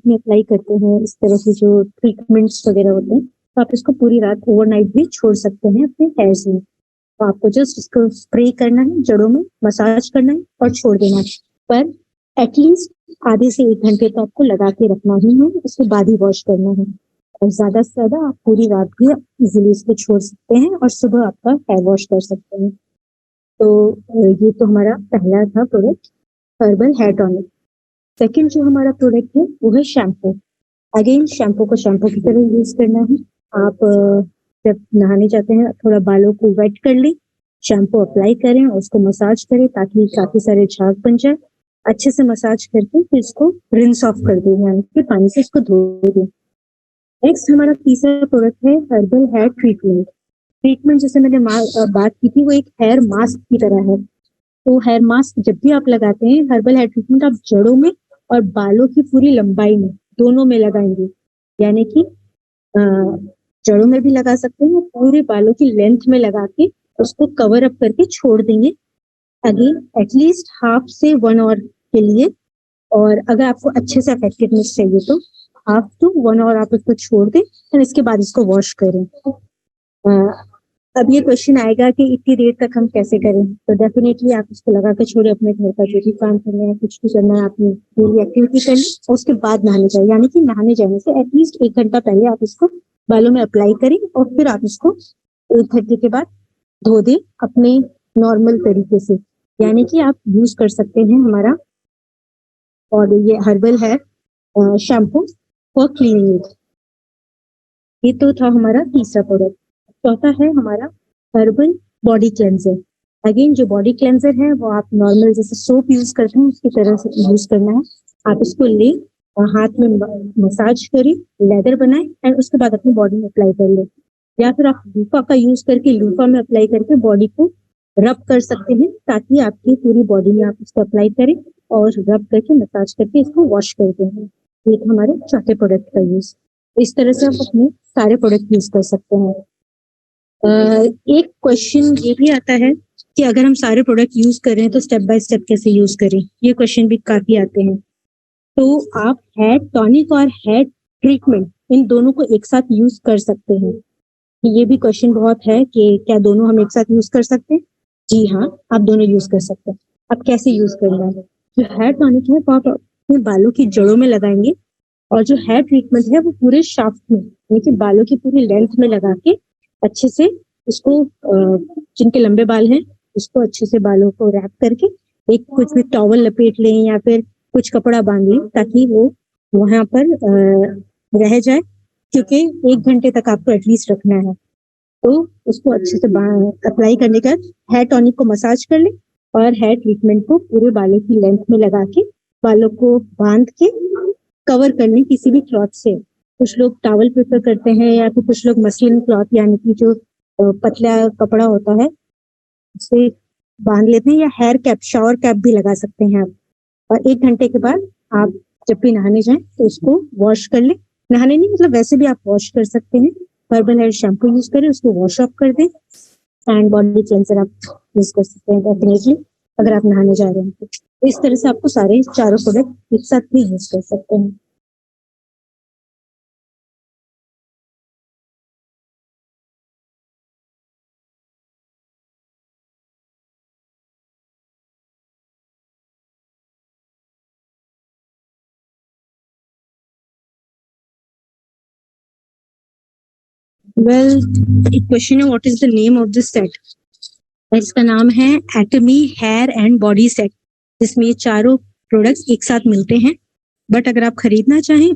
में अप्लाई करते हैं इस तरह के जो ट्रीटमेंट्स वगैरह होते हैं, तो आप इसको पूरी रात ओवरनाइट भी छोड़ सकते हैं अपने हेयर्स में। तो आपको जस्ट इसको स्प्रे करना है, जड़ों में मसाज करना है और छोड़ देना है। पर एटलीस्ट आधे से 1 घंटे तो आपको लगा के रखना ही है, उसके बाद ही वॉश करना है। और ज्यादा से ज्यादा आप पूरी रात भी इजीली इसको छोड़ सकते हैं और सुबह आपका हेयर वॉश कर सकते हैं। तो ये तो हमारा पहला था product, herbal hair tonic. Second जो हमारा प्रोडक्ट है वो है शैम्पू। अगेन शैम्पू को शैम्पू की तरह यूज करना है। आप जब नहाने जाते हैं थोड़ा बालों को वेट कर लें, शैम्पू अप्लाई करें और उसको मसाज करें ताकि काफी सारे झाग बन जाए। अच्छे से मसाज करके फिर इसको रिंस ऑफ कर दें, यानी कि पानी से इसको धो दें। नेक्स्ट हमारा तीसरा प्रोडक्ट है हर्बल हेयर ट्रीटमेंट। ट्रीटमेंट जैसे मैंने बात की थी, वो एक हेयर मास्क की तरह है। तो हेयर मास्क जब भी आप लगाते हैं, हर्बल हेयर ट्रीटमेंट आप जड़ों में और बालों की पूरी लंबाई में दोनों में लगाएंगे। यानी कि जड़ों में भी लगा सकते हैं, पूरे बालों की लेंथ में लगा के उसको कवर अप करके छोड़ देंगे, अगेन एटलीस्ट हाफ से 1 आवर के लिए। और अगर आपको अच्छे से इफेक्टिवनेस चाहिए तो हाफ टू 1 आवर आप इसको छोड़ दें और इसके बाद इसको वॉश करें। अब ये क्वेश्चन आएगा कि इतनी देर तक हम कैसे करें, तो डेफिनेटली आप इसको लगा के छोड़े, अपने घर का जो भी काम करना है, कुछ भी करना है, अपनी डेली एक्टिविटी करनी और उसके बाद नहाने जाए। यानी कि नहाने जाने से एटलीस्ट 1 घंटा पहले आप इसको बालों में अप्लाई करें और फिर आप इसको 1 घंटे के बाद धो दें अपने नॉर्मल तरीके से। यानी कि आप यूज कर सकते हैं हमारा, और ये हर्बल है शैम्पू फॉर क्लीनिंग। ये तो था हमारा तीसरा प्रोडक्ट। चौथा है हमारा हर्बल बॉडी क्लेंजर। अगेन जो बॉडी क्लेंजर है वो आप नॉर्मल जैसे सोप यूज करते हैं उसकी तरह से यूज करना है। आप इसको ले और हाथ में मसाज करें, लेदर बनाए एंड उसके बाद अपनी बॉडी में अप्लाई कर ले। या फिर आप लूफा का यूज करके लूफा में अप्लाई करके बॉडी को रब कर सकते हैं, ताकि आपकी पूरी बॉडी में आप इसको अप्लाई करें और रब करके मसाज करके इसको वॉश कर दें। ये तो हमारे चौथे प्रोडक्ट का यूज। इस तरह से आप अपने सारे प्रोडक्ट यूज कर सकते हैं। एक क्वेश्चन ये भी आता है कि अगर हम सारे प्रोडक्ट यूज करें तो स्टेप बाय स्टेप कैसे यूज करें, ये क्वेश्चन भी काफी आते हैं। तो आप हेयर टॉनिक और हेयर ट्रीटमेंट इन दोनों को एक साथ यूज कर सकते हैं। ये भी क्वेश्चन बहुत है कि क्या दोनों हम एक साथ यूज कर सकते हैं? जी हाँ, आप दोनों यूज कर सकते हैं। अब कैसे यूज करना है? जो हेयर टॉनिक है वो आप अपने बालों की जड़ों में लगाएंगे, और जो हेयर ट्रीटमेंट है वो पूरे शाफ्ट में, यानी कि बालों की पूरी लेंथ में लगा के अच्छे से उसको, जिनके लंबे बाल हैं उसको अच्छे से बालों को रैप करके एक कुछ भी टॉवल लपेट लें या फिर कुछ कपड़ा बांध लें, ताकि वो वहां पर रह जाए, क्योंकि 1 घंटे तक आपको एटलीस्ट रखना है। तो उसको अच्छे से अप्लाई करने के बाद हेयर टॉनिक को मसाज कर ले और हेयर ट्रीटमेंट को पूरे बालों की लेंथ में लगा के बालों को बांध के कवर कर लें किसी भी क्लॉथ से। कुछ लोग टॉवल प्रेफर करते हैं या फिर कुछ लोग मसलिन क्लॉथ, यानी कि जो पतला कपड़ा होता है उससे बांध लेते हैं, या हेयर कैप, शावर कैप भी लगा सकते हैं आप। और 1 घंटे के बाद आप जब भी नहाने जाएं तो उसको वॉश कर ले। नहाने नहीं मतलब वैसे भी आप वॉश कर सकते हैं। हर्बल हेयर शैम्पू यूज करें, उसको वॉश ऑफ कर दें, एंड बॉडी क्लेंसर आप यूज कर सकते हैं डेफिनेटली अगर आप नहाने जा रहे हैं तो। इस तरह से आपको सारे चारों प्रोडक्ट एक साथ भी यूज कर सकते हैं। वेल, एक क्वेश्चन है, what is the name of this set? इसका नाम है एटमी हेयर एंड बॉडी सेट, जिसमें ये चारों प्रोडक्ट्स एक साथ मिलते हैं। बट अगर आप खरीदना चाहें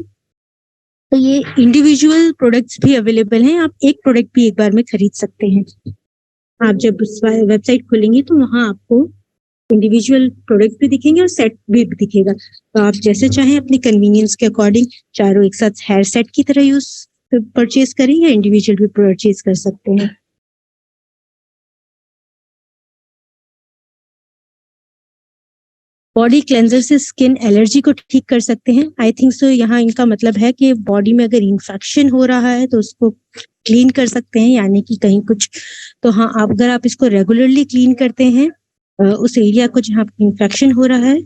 तो ये इंडिविजुअल प्रोडक्ट्स भी अवेलेबल हैं, आप एक प्रोडक्ट भी एक बार में खरीद सकते हैं। आप जब वेबसाइट खोलेंगे तो वहां आपको इंडिविजुअल प्रोडक्ट भी दिखेंगे और सेट भी दिखेगा, तो आप जैसे चाहें अपनी कन्वीनियंस के अकॉर्डिंग चारों एक साथ हेयर सेट की तरह यूज परचेज करें या इंडिविजुअल भी परचेज कर सकते हैं। बॉडी क्लेंजर से स्किन एलर्जी को ठीक कर सकते हैं। आई थिंक सो यहाँ इनका मतलब है कि बॉडी में अगर इन्फेक्शन हो रहा है तो उसको क्लीन कर सकते हैं, यानी कि कहीं कुछ, तो हाँ आप अगर आप इसको रेगुलरली क्लीन करते हैं उस एरिया को जहाँ इन्फेक्शन हो रहा है,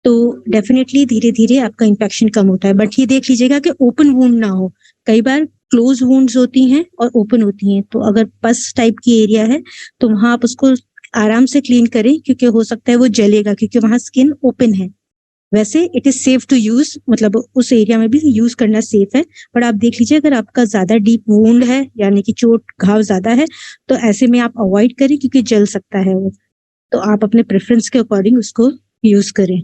तो डेफिनेटली धीरे धीरे आपका इन्फेक्शन कम होता है। बट ये देख लीजिएगा कि ओपन वूंड ना हो, कई बार क्लोज वूंड्स होती हैं और ओपन होती हैं, तो अगर पस टाइप की एरिया है तो वहां आप उसको आराम से क्लीन करें, क्योंकि हो सकता है वो जलेगा, क्योंकि वहां स्किन ओपन है। वैसे it is safe to use, मतलब उस एरिया में भी यूज करना सेफ है। पर आप देख लीजिए अगर आपका ज्यादा डीप वूंड है, यानी कि चोट घाव ज्यादा है, तो ऐसे में आप अवॉइड करें क्योंकि जल सकता है वो। तो आप अपने प्रेफरेंस के अकॉर्डिंग उसको यूज करें।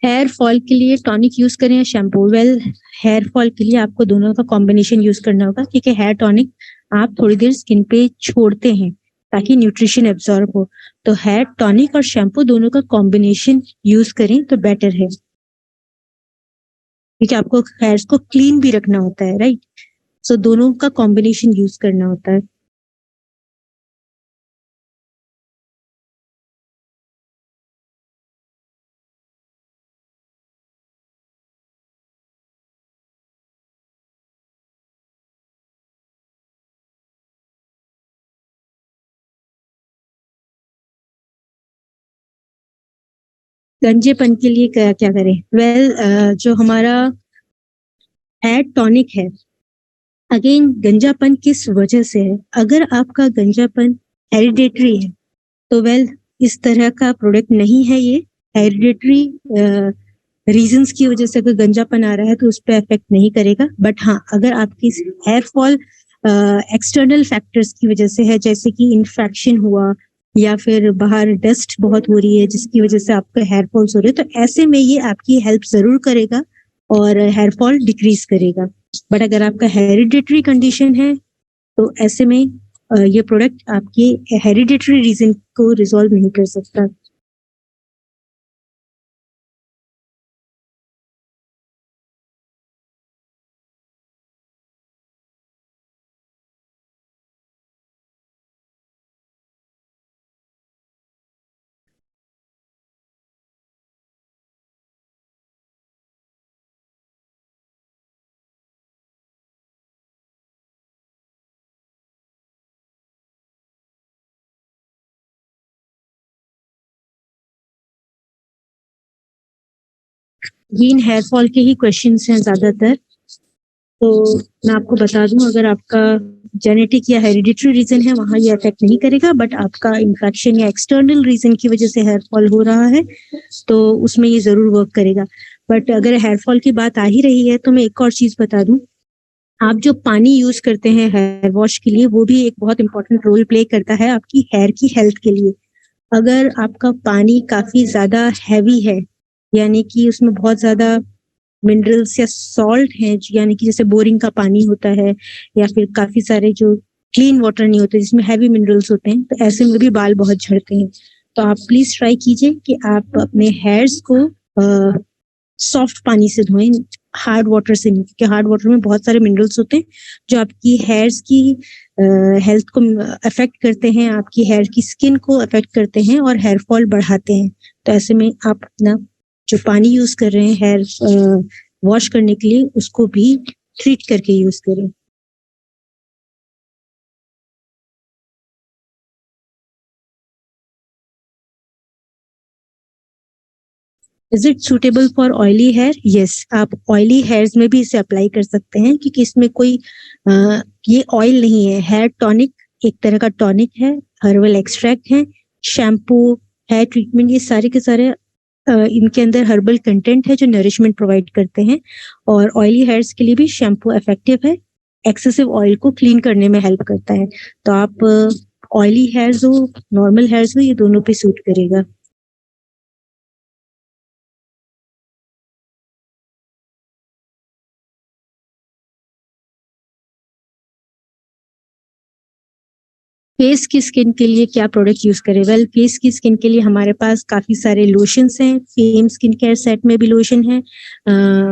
हेयर फॉल के लिए टॉनिक यूज करें या शैम्पू? वेल, हेयर फॉल के लिए आपको दोनों का कॉम्बिनेशन यूज करना होगा, क्योंकि हेयर टॉनिक आप थोड़ी देर स्किन पे छोड़ते हैं ताकि न्यूट्रिशन एब्जॉर्ब हो। तो हेयर टॉनिक और शैम्पू दोनों का कॉम्बिनेशन यूज करें तो बेटर है, क्योंकि आपको हेयर्स को क्लीन भी रखना होता है, राइट? सो दोनों का कॉम्बिनेशन यूज करना होता है। गंजेपन के लिए क्या क्या करें? वेल, जो हमारा हेयर टॉनिक है, अगेन गंजापन किस वजह से है? अगर आपका गंजापन हेरिडेटरी है तो वेल, इस तरह का प्रोडक्ट नहीं है ये। हेरिडेटरी रीजंस की वजह से अगर गंजापन आ रहा है तो उस पर इफेक्ट नहीं करेगा। बट हाँ, अगर आपकी हेयर फॉल एक्सटर्नल फैक्टर्स की वजह से है, जैसे कि इन्फेक्शन हुआ या फिर बाहर डस्ट बहुत हो रही है जिसकी वजह से आपका हेयर फॉल्स हो रहे हैं, तो ऐसे में ये आपकी हेल्प जरूर करेगा और हेयर फॉल डिक्रीज करेगा। बट अगर आपका हेरिडेटरी कंडीशन है तो ऐसे में ये प्रोडक्ट आपके हेरिडेटरी रीजन को रिजॉल्व नहीं कर सकता। ये हेयर फॉल के ही क्वेश्चंस हैं ज्यादातर। तो मैं आपको बता दूं, अगर आपका जेनेटिक या हेरिडिटरी रीजन है वहां ये अफेक्ट नहीं करेगा, बट आपका इन्फेक्शन या एक्सटर्नल रीजन की वजह से हेयर फॉल हो रहा है तो उसमें ये जरूर वर्क करेगा। बट अगर हेयर फॉल की बात आ ही रही है तो मैं एक और चीज बता दूं, आप जो पानी यूज करते हैं हेयर वॉश के लिए वो भी एक बहुत इंपॉर्टेंट रोल प्ले करता है आपकी हेयर की हेल्थ के लिए। अगर आपका पानी काफी ज्यादा हैवी है, यानी कि उसमें बहुत ज्यादा मिनरल्स या सॉल्ट है, यानी कि जैसे बोरिंग का पानी होता है या फिर काफी सारे जो क्लीन वाटर नहीं होते जिसमें हैवी मिनरल्स होते हैं, तो ऐसे में भी बाल बहुत झड़ते हैं। तो आप प्लीज ट्राई कीजिए कि आप अपने हेयर्स को सॉफ्ट पानी से धोएं, हार्ड वाटर से नहीं, क्योंकि हार्ड वाटर में बहुत सारे मिनरल्स होते हैं जो आपकी हेयर्स की हेल्थ को अफेक्ट करते हैं, आपकी हेयर की स्किन को अफेक्ट करते हैं और हेयर फॉल बढ़ाते हैं। तो ऐसे में आप अपना जो पानी यूज कर रहे हैं हेयर वॉश करने के लिए, उसको भी ट्रीट करके यूज करें। Is it suitable for oily hair? Yes, आप ऑयली हेयर्स में भी इसे अप्लाई कर सकते हैं, क्योंकि इसमें कोई ये ऑयल नहीं है, हेयर टॉनिक, एक तरह का टॉनिक है, हर्बल एक्सट्रैक्ट है, शैम्पू, हेयर ट्रीटमेंट, ये सारे के सारे इनके अंदर हर्बल कंटेंट है जो नरिशमेंट प्रोवाइड करते हैं। और ऑयली हेयर्स के लिए भी शैम्पू इफेक्टिव है, एक्सेसिव ऑयल को क्लीन करने में हेल्प करता है। तो आप ऑयली हेयर्स हो, नॉर्मल हेयर्स हो, ये दोनों पे सूट करेगा। फेस की स्किन के लिए क्या प्रोडक्ट यूज करें? वेल, फेस की स्किन के लिए हमारे पास काफी सारे लोशंस हैं। फेम स्किन केयर सेट में भी लोशन है,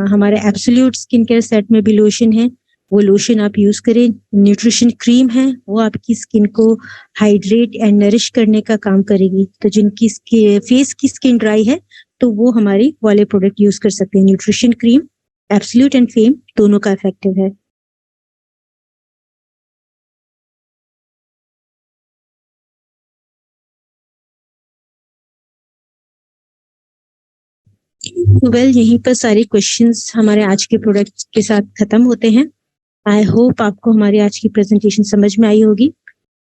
हमारे एब्सोल्यूट स्किन केयर सेट में भी लोशन है। वो लोशन आप यूज करें। न्यूट्रिशन क्रीम है, वो आपकी स्किन को हाइड्रेट एंड नरिश करने का काम करेगी। तो जिनकी फेस की स्किन ड्राई है, तो वो हमारी वाले प्रोडक्ट यूज कर सकते हैं। Nutrition cream, absolute and fame दोनों का इफेक्टिव है। वेल, यहीं पर सारे क्वेश्चंस हमारे आज के प्रोडक्ट के साथ खत्म होते हैं। आई होप आपको हमारी आज की प्रेजेंटेशन समझ में आई होगी।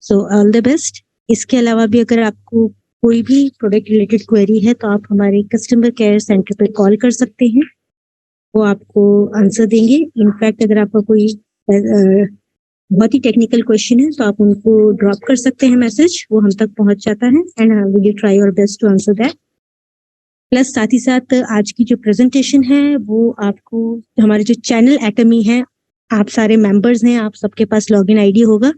So all the best. इसके अलावा भी अगर आपको कोई भी प्रोडक्ट रिलेटेड क्वेरी है, तो आप हमारे कस्टमर केयर सेंटर पर कॉल कर सकते हैं, वो आपको आंसर देंगे। इनफैक्ट अगर आपका कोई बहुत ही टेक्निकल क्वेश्चन है, तो आप उनको ड्रॉप कर सकते हैं मैसेज, वो हम तक पहुंच जाता है and we will try our best to answer that. Plus साथ ही साथ आज की जो प्रेजेंटेशन है, वो आपको हमारे जो चैनल एटमी है, आप सारे मेंबर्स हैं, आप सबके पास लॉगिन आईडी होगा,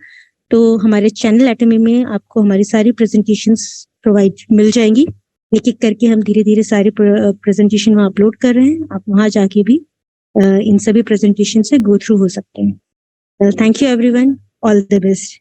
तो हमारे चैनल एटमी में आपको हमारी सारी प्रेजेंटेशंस प्रोवाइड मिल जाएंगी। एक एक करके हम धीरे धीरे सारे प्रेजेंटेशन वहाँ अपलोड कर रहे हैं। आप वहाँ जाके भी इन सभी प्रेजेंटेशन से गो थ्रू हो सकते हैं। Thank you everyone, all the best.